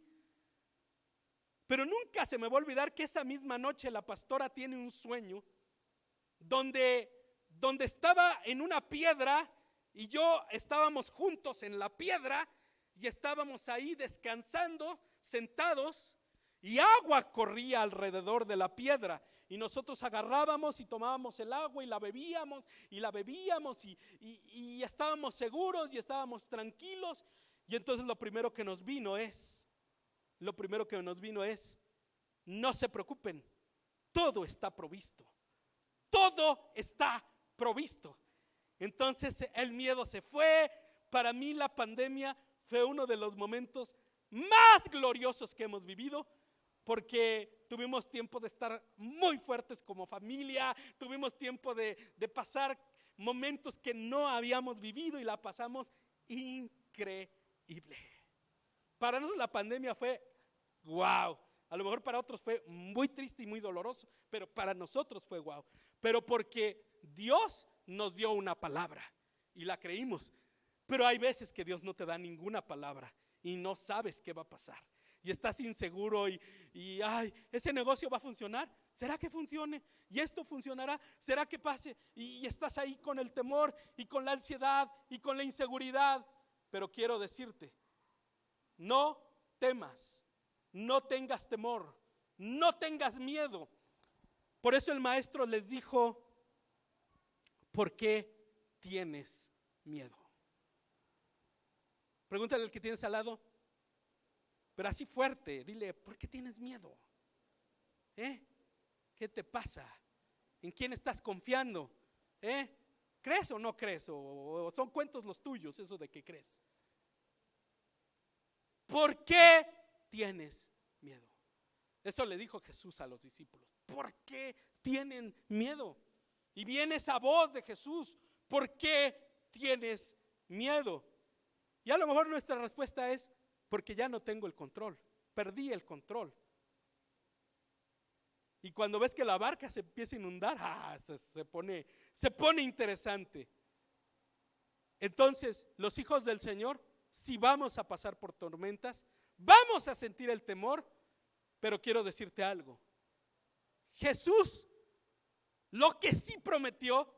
Pero nunca se me va a olvidar que esa misma noche la pastora tiene un sueño donde estaba en una piedra y yo estábamos juntos en la piedra y estábamos ahí descansando, sentados, y agua corría alrededor de la piedra. Y nosotros agarrábamos y tomábamos el agua y la bebíamos y estábamos seguros y estábamos tranquilos. Y entonces lo primero que nos vino es, no se preocupen, todo está provisto. Todo está provisto. Entonces el miedo se fue. Para mí la pandemia fue uno de los momentos más gloriosos que hemos vivido, porque tuvimos tiempo de estar muy fuertes como familia, tuvimos tiempo de pasar momentos que no habíamos vivido y la pasamos increíble. Para nosotros la pandemia fue wow. A lo mejor para otros fue muy triste y muy doloroso, pero para nosotros fue wow. Pero porque Dios nos dio una palabra y la creímos. Pero hay veces que Dios no te da ninguna palabra y no sabes qué va a pasar. Y estás inseguro y ay, ese negocio va a funcionar. ¿Será que funcione? ¿Y esto funcionará? ¿Será que pase? Y estás ahí con el temor y con la ansiedad y con la inseguridad. Pero quiero decirte, no temas. No tengas temor, no tengas miedo. Por eso el maestro les dijo, ¿por qué tienes miedo? Pregúntale al que tienes al lado, pero así fuerte, dile, ¿por qué tienes miedo? ¿Qué te pasa? ¿En quién estás confiando? ¿Crees o no crees? ¿O son cuentos los tuyos, eso de que crees? ¿Por qué tienes miedo? Eso le dijo Jesús a los discípulos. ¿Por qué tienen miedo? Y viene esa voz de Jesús. ¿Por qué tienes miedo? Y a lo mejor nuestra respuesta es, porque ya no tengo el control. Perdí el control. Y cuando ves que la barca se empieza a inundar, se pone interesante. Entonces, los hijos del Señor, si vamos a pasar por tormentas, vamos a sentir el temor, pero quiero decirte algo. Jesús, lo que sí prometió,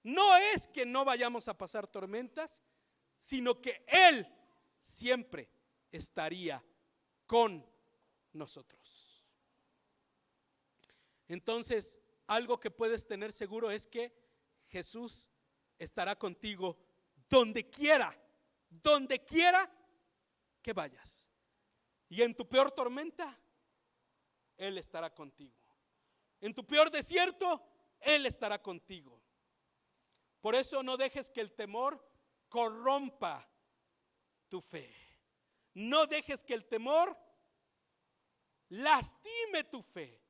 no es que no vayamos a pasar tormentas, sino que Él siempre estaría con nosotros. Entonces, algo que puedes tener seguro es que Jesús estará contigo donde quiera que vayas. Y en tu peor tormenta, Él estará contigo. En tu peor desierto, Él estará contigo. Por eso no dejes que el temor corrompa tu fe. No dejes que el temor lastime tu fe.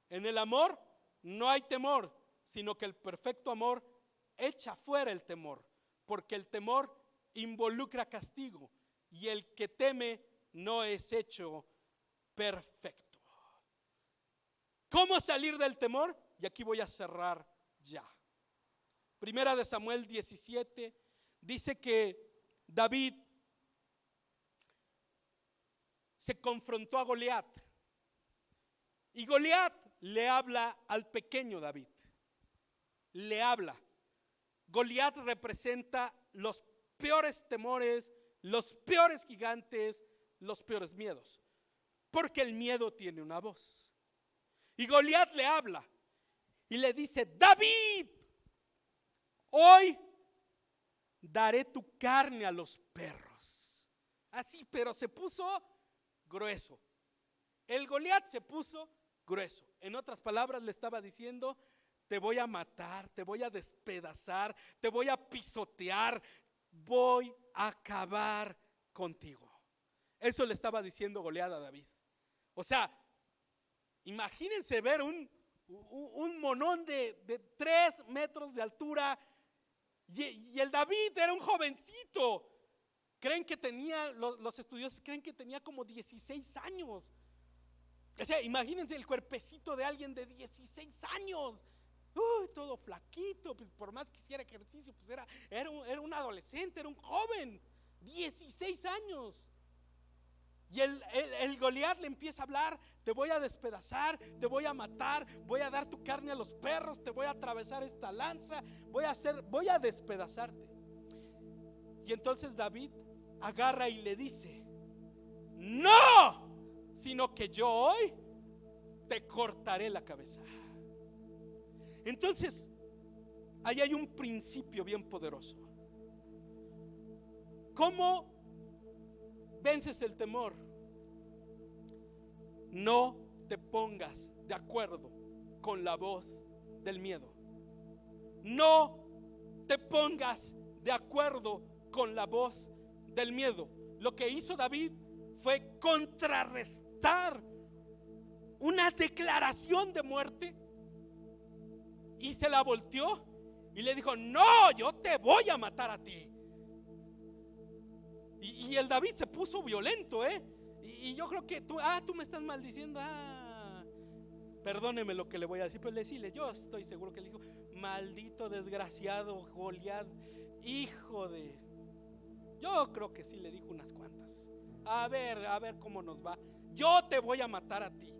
En el amor no hay temor, sino que el perfecto amor echa fuera el temor, porque el temor involucra castigo y el que teme no es hecho perfecto. ¿Cómo salir del temor? Y aquí voy a cerrar ya. Primera de Samuel 17 dice que David se confrontó a Goliat y Goliat le habla al pequeño David. Le habla. Goliat representa los peores temores, los peores gigantes, los peores miedos, porque el miedo tiene una voz. Y Goliat le habla y le dice: David, hoy daré tu carne a los perros. Así, pero se puso grueso. El Goliat se puso grueso. En otras palabras, le estaba diciendo: te voy a matar, te voy a despedazar, te voy a pisotear, voy a acabar contigo. Eso le estaba diciendo Goliat a David. O sea, imagínense ver un monón de 3 metros de altura y el David era un jovencito. Creen que tenía, los estudiosos creen que tenía como 16 años. O sea, imagínense el cuerpecito de alguien de 16 años. Todo flaquito, pues por más que hiciera ejercicio, pues era un adolescente, era un joven, 16 años. Y el Goliat le empieza a hablar: te voy a despedazar, te voy a matar, voy a dar tu carne a los perros, te voy a atravesar esta lanza, voy a despedazarte. Y entonces David agarra y le dice: no, sino que yo hoy te cortaré la cabeza. Entonces, ahí hay un principio bien poderoso. ¿Cómo vences el temor? No te pongas de acuerdo con la voz del miedo. No te pongas de acuerdo con la voz del miedo. Lo que hizo David fue contrarrestar una declaración de muerte y se la volteó y le dijo: no, yo te voy a matar a ti. Y el David se puso violento, y yo creo que tú me estás maldiciendo. Perdóneme lo que le voy a decir, pero decirle, yo estoy seguro que le dijo: maldito desgraciado Goliat, hijo de... Yo creo que sí le dijo unas cuantas. A ver cómo nos va. Yo te voy a matar a ti.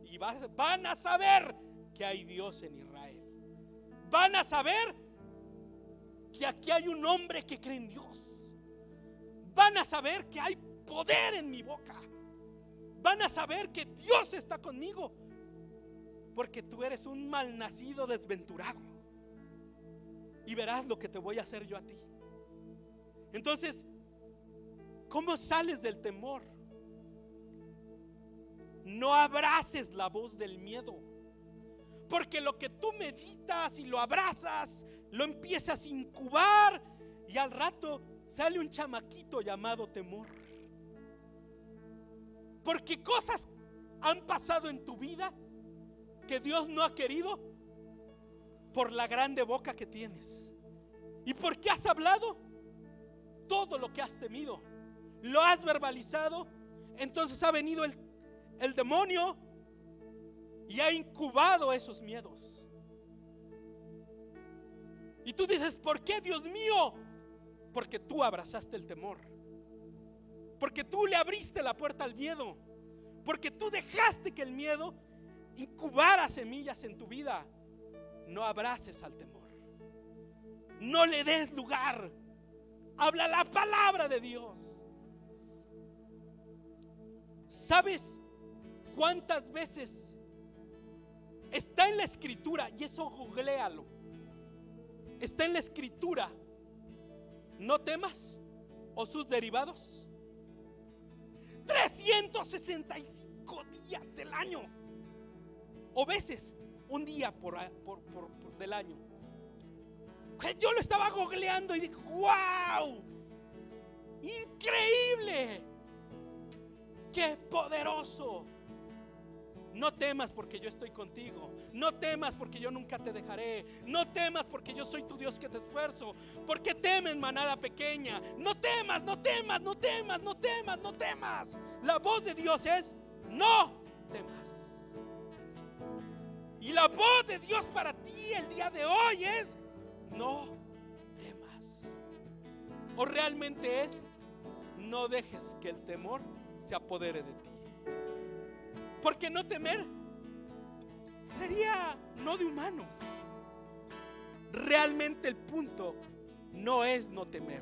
Y van a saber que hay Dios en Israel. Van a saber que aquí hay un hombre que cree en Dios. Van a saber que hay poder en mi boca. Van a saber que Dios está conmigo, porque tú eres un malnacido desventurado. Y verás lo que te voy a hacer yo a ti. Entonces, ¿cómo sales del temor? No abraces la voz del miedo, porque lo que tú meditas y lo abrazas, lo empiezas a incubar, y al rato sale un chamaquito llamado temor. Porque cosas han pasado en tu vida que Dios no ha querido, por la grande boca que tienes. ¿Y por qué has hablado? Todo lo que has temido lo has verbalizado. Entonces ha venido el demonio y ha incubado esos miedos. Y tú dices: ¿por qué, Dios mío? Porque tú abrazaste el temor, porque tú le abriste la puerta al miedo, porque tú dejaste que el miedo incubara semillas en tu vida. No abraces al temor, no le des lugar. Habla la palabra de Dios. ¿Sabes cuántas veces está en la escritura? Y eso googléalo. Está en la escritura: no temas, o sus derivados. 365 días del año, o veces un día del año. Yo lo estaba googleando y dije: ¡wow! ¡Increíble! ¡Qué poderoso! No temas, porque yo estoy contigo. No temas, porque yo nunca te dejaré. No temas, porque yo soy tu Dios que te esfuerzo. ¿Por qué temes, manada pequeña? No temas, no temas, no temas, no temas, no temas. La voz de Dios es: no temas. Y la voz de Dios para ti el día de hoy es: no temas. O realmente es: no dejes que el temor se apodere de ti. Porque no temer sería no de humanos. Realmente el punto no es no temer.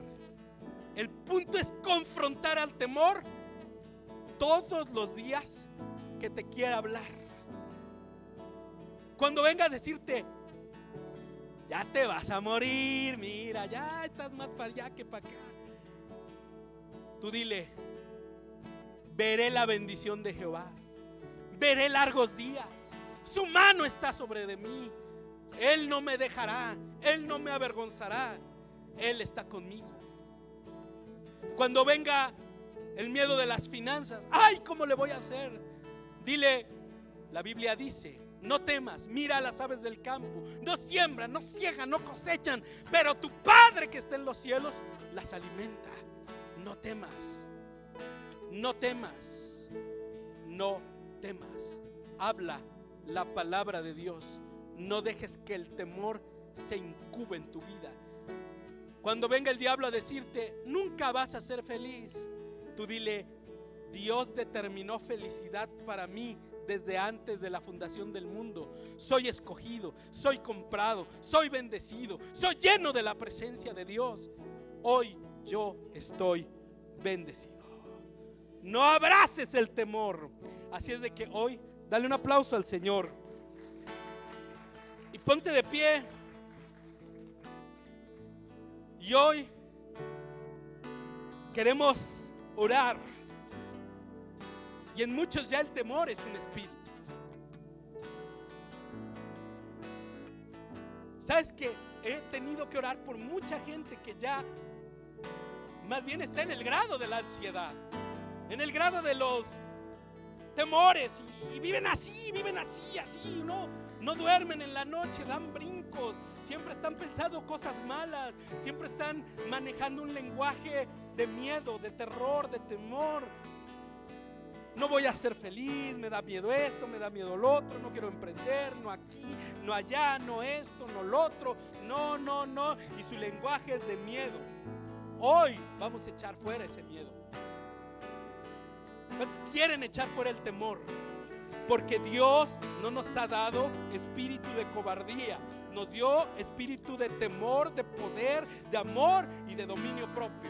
El punto es confrontar al temor todos los días que te quiera hablar. Cuando venga a decirte: ya te vas a morir, mira, ya estás más para allá que para acá, tú dile: veré la bendición de Jehová, veré largos días, su mano está sobre de mí, Él no me dejará, Él no me avergonzará, Él está conmigo. Cuando venga el miedo de las finanzas: ay, ¿cómo le voy a hacer? Dile: la Biblia dice: no temas, mira a las aves del campo, no siembran, no ciegan, no cosechan, pero tu Padre que está en los cielos las alimenta. No temas, no temas, no temas. Habla la palabra de Dios. No dejes que el temor se incube en tu vida. Cuando venga el diablo a decirte, nunca vas a ser feliz, tú dile, Dios determinó felicidad para mí desde antes de la fundación del mundo. Soy escogido, soy comprado, soy bendecido, soy lleno de la presencia de Dios. Hoy yo estoy bendecido. No abraces el temor. Así es de que hoy dale un aplauso al Señor y ponte de pie. Y hoy queremos orar. Y en muchos ya el temor es un espíritu. ¿Sabes qué? He tenido que orar por mucha gente que ya más bien está en el grado de la ansiedad, en el grado de los temores, y viven así, así, no duermen en la noche, dan brincos, siempre están pensando cosas malas, siempre están manejando un lenguaje de miedo, de terror, de temor. No voy a ser feliz, me da miedo esto, me da miedo lo otro, no quiero emprender, no aquí, no allá, no esto, no lo otro, no. Y su lenguaje es de miedo. Hoy vamos a echar fuera ese miedo. ¿Cuántos quieren echar fuera el temor? Porque Dios no nos ha dado espíritu de cobardía, nos dio espíritu de temor, de poder, de amor y de dominio propio.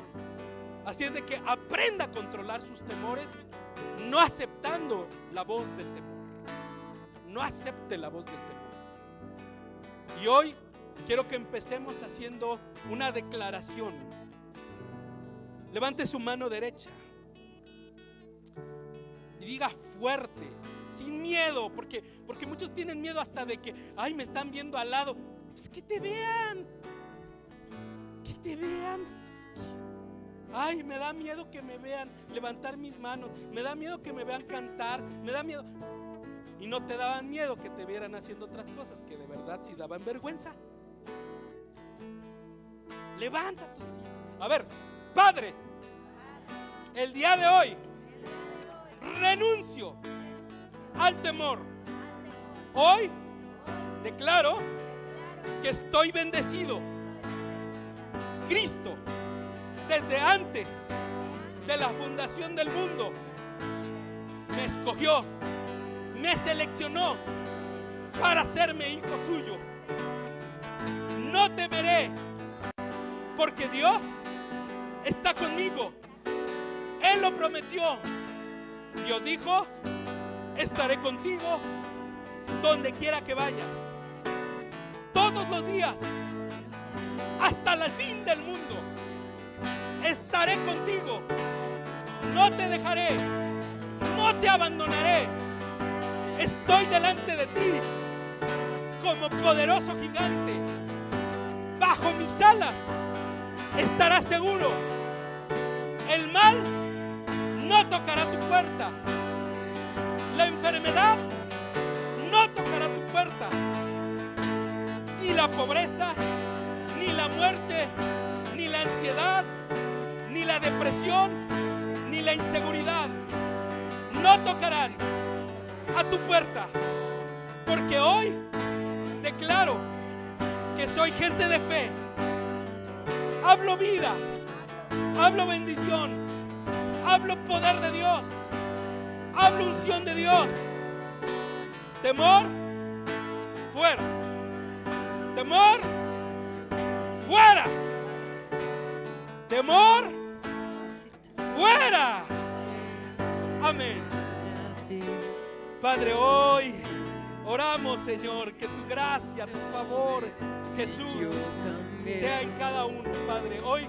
Así es de que aprenda a controlar sus temores, no aceptando la voz del temor. No acepte la voz del temor. Y hoy quiero que empecemos haciendo una declaración. Levante su mano derecha y diga fuerte, sin miedo, porque muchos tienen miedo hasta de que, ay, me están viendo al lado. Pues que te vean. Ay, me da miedo que me vean levantar mis manos, me da miedo que me vean cantar, me da miedo. Y no te daban miedo que te vieran haciendo otras cosas que de verdad sí daban vergüenza. Levántate. A ver, Padre, el día de hoy renuncio al temor. Hoy declaro que estoy bendecido. Cristo, desde antes de la fundación del mundo, me escogió, me seleccionó para hacerme hijo suyo. No temeré, porque Dios está conmigo. Él lo prometió. Dios dijo, estaré contigo donde quiera que vayas, todos los días, hasta el fin del mundo. Estaré contigo, no te dejaré, no te abandonaré. Estoy delante de ti como poderoso gigante. Bajo mis alas estarás seguro. El mal no tocará tu puerta. La enfermedad no tocará tu puerta. Ni la pobreza, ni la muerte, ni la ansiedad, ni la depresión, ni la inseguridad no tocarán a tu puerta. Porque hoy declaro que soy gente de fe. Hablo vida, hablo bendición, hablo poder de Dios, hablo unción de Dios. Temor, fuera. Temor, fuera. Temor, fuera. Amén. Padre, hoy oramos, Señor, que tu gracia, tu favor, Jesús, sea en cada uno, Padre. Hoy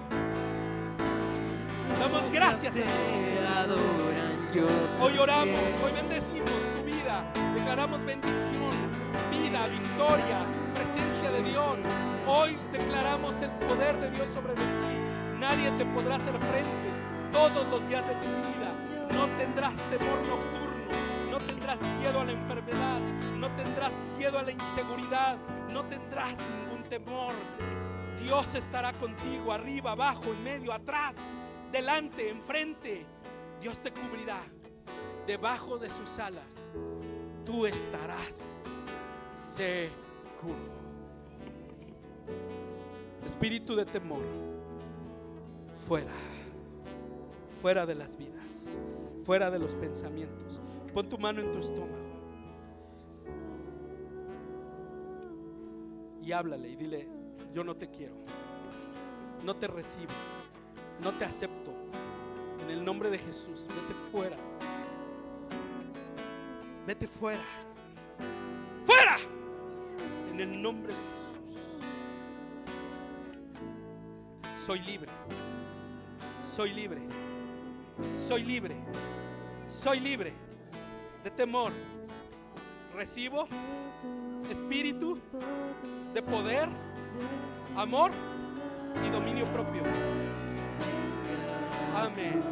damos gracias a Dios. Hoy oramos, hoy bendecimos tu vida, declaramos bendición, vida, victoria, presencia de Dios. Hoy declaramos el poder de Dios sobre ti. Nadie te podrá hacer frente todos los días de tu vida. No tendrás temor nocturno, no tendrás miedo a la enfermedad, no tendrás miedo a la inseguridad, no tendrás ningún temor. Dios estará contigo, arriba, abajo, en medio, atrás, delante, enfrente. Dios te cubrirá. debajo de sus alas, tú estarás seguro. Espíritu de temor, fuera, fuera de las vidas, fuera de los pensamientos. Pon tu mano en tu estómago y háblale y dile: yo no te quiero, no te recibo, no te acepto. En el nombre de Jesús, vete fuera, vete fuera, fuera, en el nombre de Jesús. Soy libre, soy libre, soy libre, soy libre de temor. Recibo espíritu de poder, amor y dominio propio. Amén.